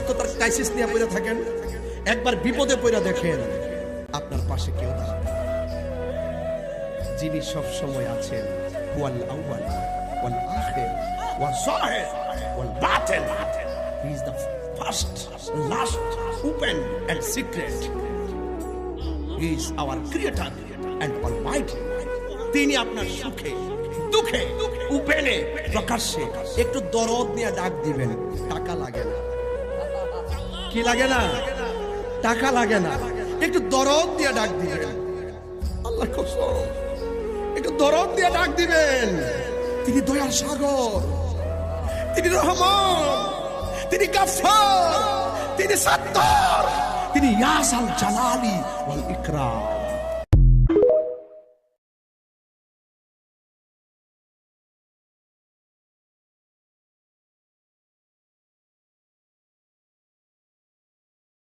অসুস্থতার ক্রাইসিস নিয়ে পড়ে থাকেন, একবার বিপদে পড়ে দেখেন, আপনার পাশে কেউ দাঁড়াবে। যিনি সব সময় আছেন, ওয়াল আউয়াল ওয়াল আখির ওয়াল যাহির ওয়াল বাতিন, he is the first, last, open and secret. He is our creator and almighty. তিনি আপনার সুখে দুঃখে ওপেনে প্রকাশ্যে একটু দরদ নিয়ে ডাক দিবেন, টাকা লাগে না। কি লাগে না? টাকা লাগে না। একটু দরদ দিয়ে ডাক দিবেন, আল্লাহর কসম, একটু দরদ দিয়ে ডাক দিবেন। তিনি দয়ার সাগর, তিনি রহমান, তিনি গাফফার, তিনি সাত্তার, তিনি ইয়াসাল জালালি ওয়াল ইকরাম।